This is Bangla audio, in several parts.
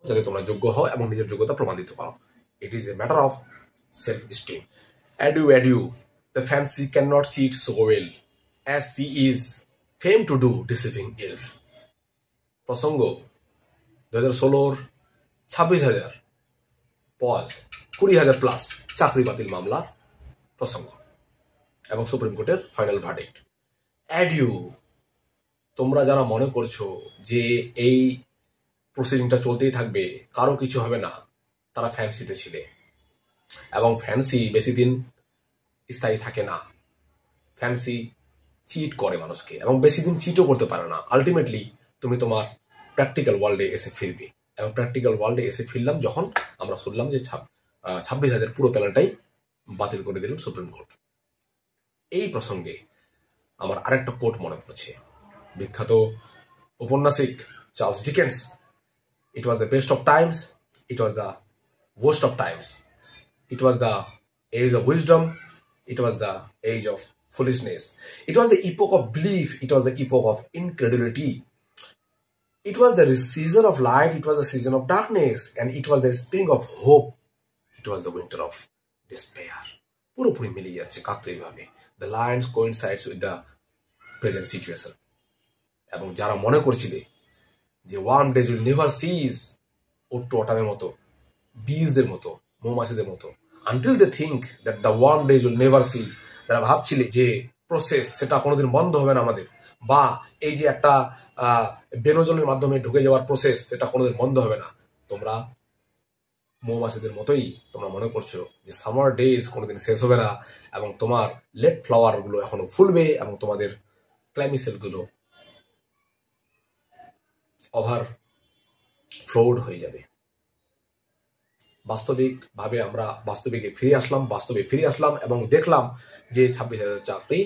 যাতে তোমরা যোগ্য হও এবং নিজের যোগ্যতা প্রমাণ দিতে পারো। It is a matter of self steam. Adieu, the fancy cannot cheat so well, as she is famed to do deceiving elf. প্রসঙ্গ 2016 26,000 পজ 20,000 প্লাস চাকরি বাতিল মামলা প্রসঙ্গ এবং সুপ্রিম কোর্টের ফাইনাল ভার্ডিক্ট। অ্যাডিউ, তোমরা যারা মনে করছো যে এই প্রসিডিংটা চলতেই থাকবে, কারো কিছু হবে না, তারা ফ্যান্সিতে ছিলে, এবং ফ্যান্সি বেশি দিন স্থায়ী থাকে না। ফ্যান্সি চিট করে মানুষকে এবং বেশি দিন চিটও করতে পারে না। আলটিমেটলি তুমি তোমার প্র্যাকটিক্যাল ওয়ার্ল্ডে এসে ফিরবে, এবং প্র্যাকটিক্যাল ওয়ার্ল্ডে এসে ফিরলাম যখন আমরা শুনলাম যে 26,000 পুরো প্যানেলটাই বাতিল করে দিল সুপ্রিম কোর্ট। এই প্রসঙ্গে আমার আরেকটা কোট মনে পড়ছে, বিখ্যাত ঔপন্যাসিক Charles Dickens, it was the best of Times, it was the worst of times, it was the age of wisdom, it was the age of foolishness, it was the epoch of belief, it was the epoch of incredulity, it was the season of light, it was the season of darkness, and it was the spring of hope, it was the winter of despair. পুরোপুরি মিলিয়ে যাচ্ছে কাকতালীয়ভাবে। The lines coincides with the present situation. এবং যারা মনে করছিলে যে warm days will never cease, ওট্টো অটামের মতো, বীজদের মতো, মৌমাছিদের মতো, until they think that the warm days will never cease, যারা ভাবছিলে যে প্রসেস সেটা কোনোদিন বন্ধ হবে না আমাদের, বা এই যে একটা বেনজলের মাধ্যমে ঢুকে যাওয়ার প্রসেস সেটা কোনোদিন বন্ধ হবে না, তোমরা মৌমাছিদের মতোই তোমরা মনে করছো যে সামার ডেজ কোনোদিন শেষ হবে না, এবং তোমার লেট ফ্লাওয়ার গুলো এখনো ফুলবে, এবং তোমাদের ক্লাইমিসেল গুলো ওভার ফ্লোড হয়ে যাবে। বাস্তবিকভাবে আমরা বাস্তবে ফিরে আসলাম এবং দেখলাম যে 26,000 চাকরি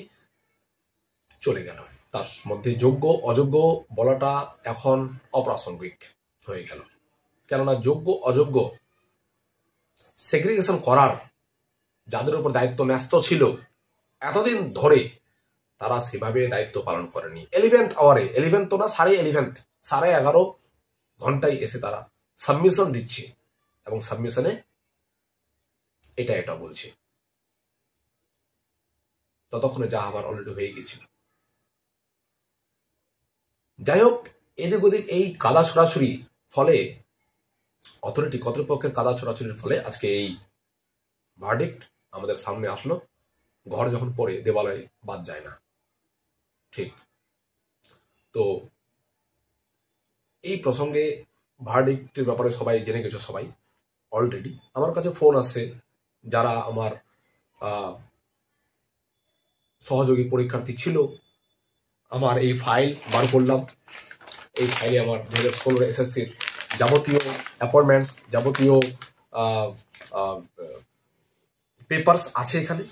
চলে গেল। তার মধ্যে যোগ্য অযোগ্য বলাটা এখন অপ্রাসঙ্গিক হয়ে গেল, কেননা যোগ্য অযোগ্য সেগ্রিগেশন করার যাদের উপর দায়িত্ব ন্যস্ত ছিল এতদিন ধরে, তারা সেভাবে দায়িত্ব পালন করেনি। 11th আওয়ারে, 11th তো না, 11:30 ঘন্টায় এসে তারা সাবমিশন দিচ্ছে, এবং সাবমিশনে এটা বলছে, ততক্ষণে যা আবার অলরেডি হয়ে গিয়েছিল। যাই হোক, এদিক ওদিক এই কাদা ছোড়াছুরি ফলে, কর্তৃপক্ষের কাদা ছোড়াছুরির ফলে আজকে এই ভার্ডিক্ট আমাদের সামনে আসলো। ঘর যখন পড়ে দেওয়ালয় বাদ যায় না, ঠিক তো এই প্রসঙ্গে ভার্ডিক্টের ব্যাপারে সবাই জেনে গেছো, সবাই অলরেডি। আমার কাছে ফোন আসছে যারা আমার সহযোগী পরীক্ষার্থী ছিল, আমার এই ফাইল বার করলাম, এই ফাইলে আমার 2016 এসএসসির যাবতীয় অ্যাপয়েন্টমেন্টস, যাবতীয় পেপারস আছে এখানে,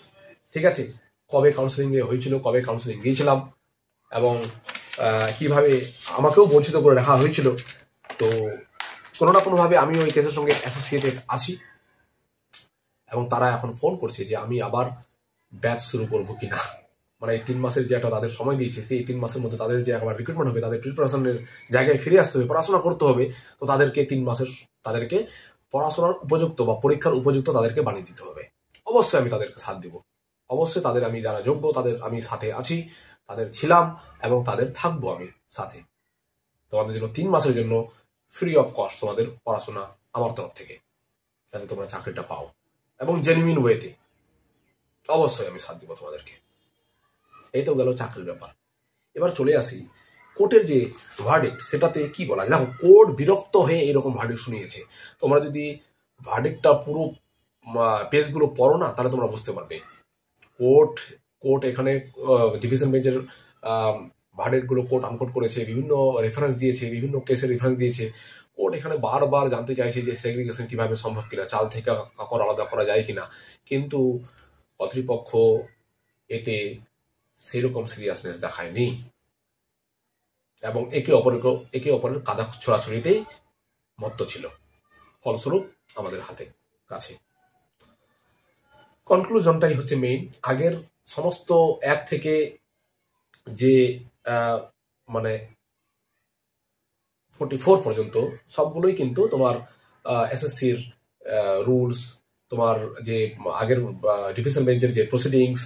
ঠিক আছে, কবে কাউন্সেলিংয়ে হয়েছিল, কবে কাউন্সেলিং গিয়েছিলাম, এবং কিভাবে আমাকেও বঞ্চিত করে রাখা হয়েছিল। তো কোনো না কোনোভাবে আমি ওই কেসের সঙ্গে অ্যাসোসিয়েটেড আছি, এবং তারা এখন ফোন করছে যে আমি আবার ব্যাচ শুরু করবো কিনা। মানে এই 3 মাসের যে একটা তাদের সময় দিয়েছে, সেই 3 মাসের মধ্যে তাদের যে একবার রিক্রুটমেন্ট হবে, তাদের প্রিপারেশনের জায়গায় ফিরে আসতে হবে, পড়াশোনা করতে হবে, তো তাদেরকে 3 মাসের তাদেরকে পড়াশোনার উপযুক্ত বা পরীক্ষার উপযুক্ত তাদেরকে বানিয়ে দিতে হবে। অবশ্যই আমি তাদেরকে সাথ দিব, অবশ্যই তাদের আমি যারা যোগ্য তাদের আমি সাথে আছি, তাদের ছিলাম এবং তাদের থাকবো আমি সাথে। তোমাদের জন্য 3 মাসের জন্য ফ্রি অফ কস্ট তোমাদের পড়াশোনা আমার তরফ থেকে, যাতে তোমরা চাকরিটা পাও এবং জেনুইন ওয়েতে, অবশ্যই আমি সাথ দিব তোমাদেরকে। এই তো গেল চাকরির ব্যাপার। এবার চলে আসি কোর্টের যে ভার্ডিক্ট, সেটাতে কি বলা যায়। দেখো, কোর্ট বিরক্ত হয়ে এরকম ভার্ডিক্ট শুনিয়েছে। তোমরা যদি ভার্ডিক্টটা পুরো পেজগুলো পড়ো না, তাহলে তোমরা বুঝতে পারবে। কোর্ট এখানে ডিভিশন বেঞ্চের ভার্ডিক্টগুলো কোর্ট আনকোট করেছে, বিভিন্ন রেফারেন্স দিয়েছে, বিভিন্ন কেসের রেফারেন্স দিয়েছে। কোর্ট এখানে বারবার জানতে চাইছে যে সেগ্রিগেশন কিভাবে সম্ভব কিনা, চাল থেকে কাপড় আলাদা করা যায় কিনা, কিন্তু কর্তৃপক্ষ এতে সেরকম সিরিয়াসনেস দেখায়নি, এবং একে অপরের কাদা ছোড়াছড়িতেই মত্ত ছিল। ফলস্বরূপ আমাদের হাতে কাছে কনক্লুশনটাই হচ্ছে মেইন। আগের সমস্ত এক থেকে যে মানে 44 পর্যন্ত সবগুলোই কিন্তু তোমার এসএসসির রুলস, তোমার যে আগের ডিভিশন বেঞ্চের যে প্রসিডিংস,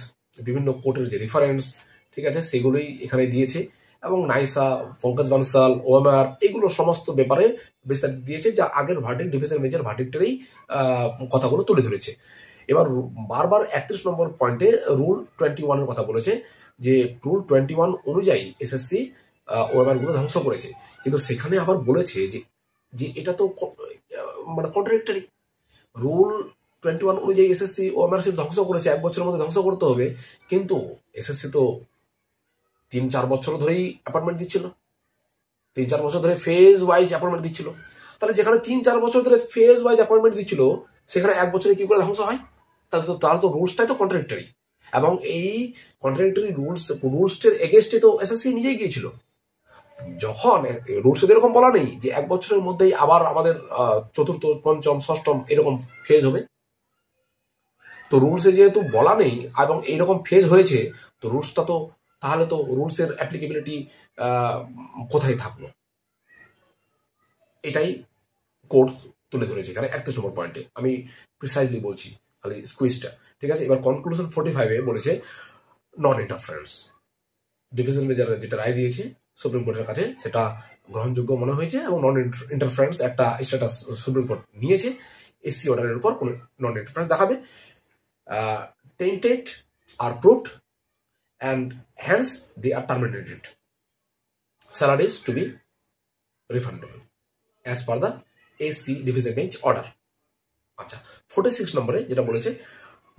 বিভিন্ন কোর্টের যে রেফারেন্স, ঠিক আছে, সেগুলোই এখানে দিয়েছে। এবং নাইসা, পঙ্কজ বানসাল, ওএমআর, এগুলো সমস্ত ব্যাপারে বিস্তারিত দিয়েছে, যা আগের ভার্ডিক্ট, ডিভিশন বেঞ্চের ভার্ডিক্টেরই কথাগুলো তুলে ধরেছে। এবার বারবার 31 নম্বর পয়েন্টে রুল 21 এর কথা বলেছে, যে রুল 21 অনুযায়ী এসএসসি ওএমআর গুলো ধ্বংস করেছে। কিন্তু সেখানে আবার বলেছে যে যে এটা তো মানে কন্ট্রাডিক্টরি। রুল 21 অনুযায়ী এসএসসি ওএমআর ধ্বংস করেছে, 1 বছরের মধ্যে ধ্বংস করতে হবে, কিন্তু এসএসসি তো 3-4 বছর ধরেই অ্যাপয়েন্টমেন্ট দিচ্ছিল, 3-4 বছর ধরে ফেজ ওয়াইজ অ্যাপয়েন্টমেন্ট দিচ্ছিল। তাহলে যেখানে 3-4 বছর ধরে ফেজ ওয়াইজ অ্যাপয়েন্টমেন্ট দিচ্ছিল, সেখানে 1 বছরে কি করে ধ্বংস হয়? তাহলে তো রুলসটাই তো কন্ট্রাডিক্টরি। এবং এই কন্ট্রাডিক্টরি রুলসের এগেনস্টে তো এসএসসি নিজেই গিয়েছিল। যখন রুলসে এরকম বলা নেই যে 1 বছরের মধ্যেই আবার আমাদের চতুর্থ, পঞ্চম, ষষ্ঠম এরকম ফেজ হবে। তো রুলসে যেহেতু বলা নেই এবং এইরকম ফেজ হয়েছে, তো রুলসটা তো, তাহলে তো রুলসের অ্যাপ্লিকেবিলিটি কোথায় থাকলো? এটাই কোর্ট তুলে ধরেছে এখানে 31 নম্বর পয়েন্টে। আমি প্রিসাইজলি বলছি, খালি স্কুইজটা, ঠিক আছে। এবার কনক্লুশন 45-এ বলেছে নন ইন্টারফারেন্স। ডিভিশন বেঞ্চ যেটা রায় দিয়েছে সুপ্রিম কোর্টের কাছে, সেটা গ্রহণযোগ্য মনে হয়েছে এবং নন ইন্টারফারেন্স একটা স্ট্যাটাস সুপ্রিম কোর্ট নিয়েছে। এসসি অর্ডারের উপর কোনো নন ইন্টারফারেন্স দেখাবে, tainted are proved and hence they are terminated. Salaries to be refundable as per the SC division bench order. আচ্ছা, 46 নম্বরে যেটা বলেছে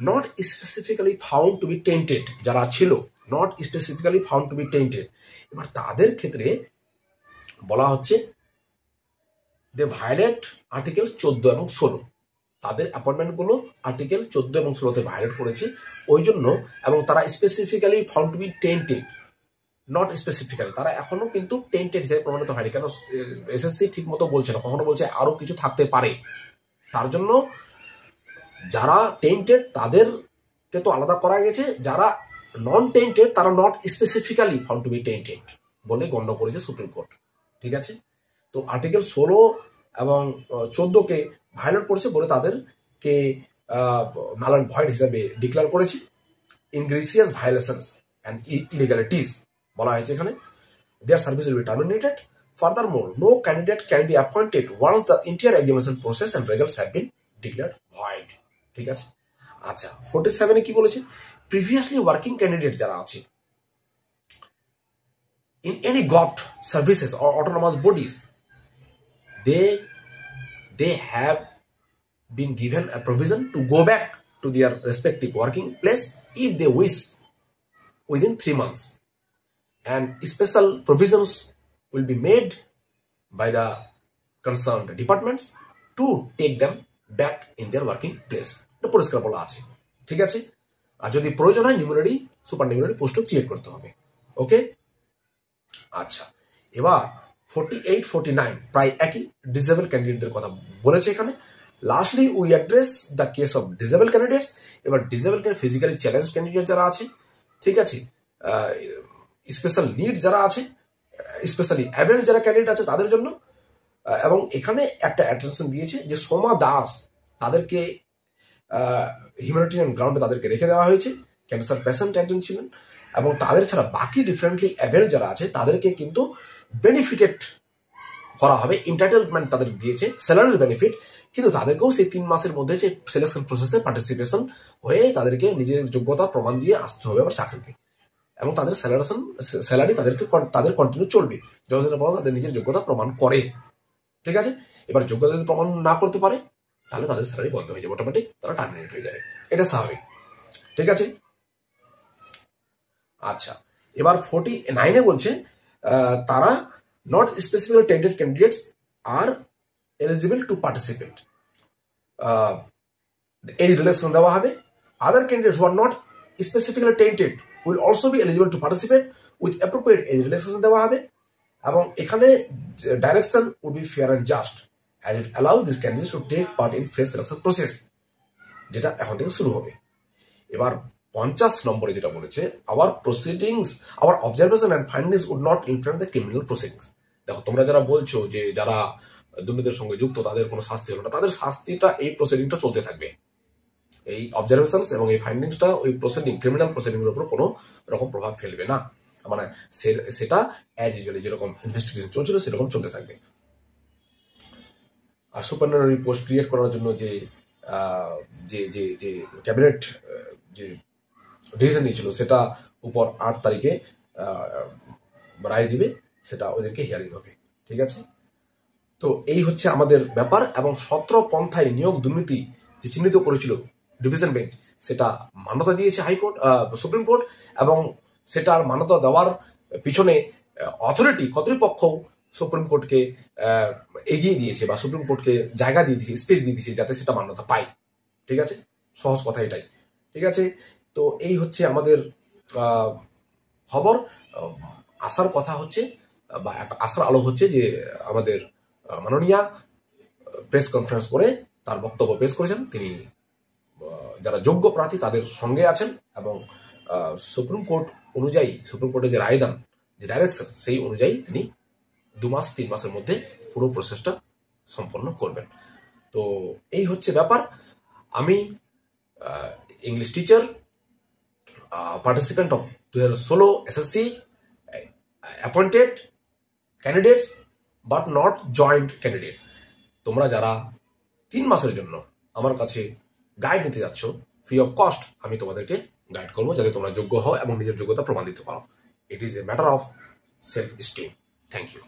not specifically found to be tainted, যারা ছিল not specifically found to be tainted, এবার তাদের ক্ষেত্রে বলা হচ্ছে they violate আর্টিকেল 14 এবং 16, তাদের অ্যাপয়েন্টমেন্টগুলো আর্টিকেল 14 এবং 16-তে ভায়োলেট করেছে ওই জন্য, এবং তারা specifically found to be tainted, not specifically, তারা এখনো কিন্তু টেন্টেড হিসেবে প্রমাণিত হয়নি। কেন? এসএসসি ঠিক মতো বলছে না, কখনো বলছে আরো কিছু থাকতে পারে। তার জন্য যারা টেন্টেড তাদেরকে তো আলাদা করা গেছে, যারা নন টেন্টেড তারা not specifically found to be tainted বলে গণ্য করেছে সুপ্রিম কোর্ট, ঠিক আছে। তো আর্টিকেল 16 এবং 14-কে ভায়োলেট করেছে বলে তাদেরকে নাল অ্যান্ড ভয়েড হিসাবে ডিক্লেয়ার করেছে। ইনগ্রেসিয়াস ভায়োলেশনস অ্যান্ড ইলিগ্যালিটিস বলা হয়েছে এখানে, their service will be terminated. Furthermore, no candidate can be appointed once the entire examination process and results have been declared void, ঠিক আছে। আচ্ছা, 47-এ কি বলেছে? প্রিভিয়াসলি ওয়ার্কিং ক্যান্ডিডেট যারা আছে in any government services or autonomous bodies, they have been given a provision to go back to their respective working place if they wish within 3 months, and special provisions will be made by the concerned departments to take them back in their working place. এটা পরিষ্কার বলা আছে, ঠিক আছে। আর যদি প্রয়োজন হয় নিউমারি, সুপার নিউমারি পোস্টও ক্রিয়েট করতে হবে, ওকে। আচ্ছা, এবার 48-49 প্রায় একই ডিসেবল ক্যান্ডিডেটদের কথা বলেছে এখানে। Lastly we address the case of disable candidates. এবার ডিসেবল ফিজিক্যালি চ্যালেঞ্জ ক্যান্ডিডেট যারা আছে, ঠিক আছে, স্পেশাল নিড যারা আছে, স্পেশালি অ্যাভেল যারা ক্যান্ডিডেট আছে তাদের জন্য। এবং এখানে একটা অ্যাটেনশন দিয়েছে যে সোমা দাস, তাদেরকে হিউম্যানিটেরিয়ান গ্রাউন্ডে তাদেরকে রেখে দেওয়া হয়েছে, ক্যান্সার পেশেন্ট একজন ছিলেন, এবং তাদের ছাড়া বাকি ডিফারেন্টলি অ্যাভেল যারা আছে তাদেরকে কিন্তু বেনিফিটেড করা হবে, এন্টাইটেলমেন্ট তাদের দিয়েছে, স্যালারির বেনিফিট, কিন্তু তাদেরকেও সেই 3 মাসের মধ্যে যে সিলেকশন প্রসেসে পার্টিসিপেশন হয়ে তাদেরকে নিজের যোগ্যতা প্রমাণ দিয়ে আসতে হবে আবার চাকরিতে, এবং তাদের স্যালারি তাদের কন্টিনিউ চলবে যতদিনের পর তাদের নিজের যোগ্যতা প্রমাণ করে, ঠিক আছে। এবার যোগ্যতা যদি প্রমাণ না করতে পারে তাহলে তাদের স্যালারি বন্ধ হয়ে যাবে, অটোমেটিক তারা টার্মিনেট হয়ে যাবে, এটা স্বাভাবিক, ঠিক আছে। আচ্ছা, এবার 49-এ বলছে তারা not specifically tainted candidates are eligible to participate, age relaxation দেওয়া হবে। Other candidates who are not specifically tainted will also be eligible to participate with appropriate age relaxation দেওয়া হবে। এবং এখানে direction would be fair and just as it allows this candidates to take part in fresh selection process, যেটা এখন থেকে শুরু হবে। এবার 50 নম্বরে যেটা বলেছে, our proceedings, our observation and findings would not influence the criminal proceedings. দেখো, তোমরা যারা বলছো যে যারা দুর্নীতির সঙ্গে যুক্ত তাদের কোনো শাস্তি হলো না, তাদের শাস্তিটা এই প্রসিডিংটা চলতে থাকবে। এই অবজারভেশনস এবং এই ফাইন্ডিংসটা ওই প্রসিডিং, ক্রিমিনাল প্রসিডিং এর উপর কোনো রকম প্রভাব ফেলবে না। মানে সেটা অ্যাজ ইউজুয়ালি যেরকম ইনভেস্টিগেশন চলছিল সেরকম চলতে থাকবে। আর সুপারনুয়ারি পোস্ট ক্রিয়েট করার জন্য যে যে যে যে ক্যাবিনেট যে ডিসিশন নিয়েছিল সেটা উপর 8 তারিখে রায় দিবে, সেটা ওদেরকে হিয়ারিং হবে। ঠিক আছে, তো এই হচ্ছে আমাদের ব্যাপার। এবং 17 পন্থায় নিয়োগ দুর্নীতি যে চিহ্নিত করেছিল ডিভিশন বেঞ্চ, সেটা মান্যতা দিয়েছে হাইকোর্ট, সুপ্রিম কোর্ট। এবং সেটার মান্যতা দেওয়ার পিছনে অথরিটি কর্তৃপক্ষ সুপ্রিম কোর্টকে এগিয়ে দিয়েছে বা সুপ্রিম কোর্টকে জায়গা দিয়ে দিয়েছে, স্পেস দিয়ে দিয়েছে যাতে সেটা মান্যতা পায়। ঠিক আছে, সহজ কথা এটাই। ঠিক আছে, তো এই হচ্ছে আমাদের খবর। আসার কথা হচ্ছে বা একটা আসার আলো হচ্ছে যে আমাদের মাননীয়া প্রেস কনফারেন্স করে তার বক্তব্য পেশ করেছেন। তিনি যারা যোগ্য প্রার্থী তাদের সঙ্গে আছেন এবং সুপ্রিম কোর্ট অনুযায়ী, সুপ্রিম কোর্টের যে রায়দান, যে ডাইরেকশন, সেই অনুযায়ী তিনি 2-3 মাসের মধ্যে পুরো প্রসেসটা সম্পন্ন করবেন। তো এই হচ্ছে ব্যাপার। আমি English teacher, participant of 2016 SSC, appointed candidates but not joint candidate, তোমরা যারা 3 মাসের জন্য আমার কাছে গাইড নিতে যাচ্ছ ফ্রি অফ কস্ট, আমি তোমাদেরকে গাইড করবো যাতে তোমরা যোগ্য হও এবং নিজের যোগ্যতা প্রমাণ দিতে পারো। It is a matter of self esteem. Thank you.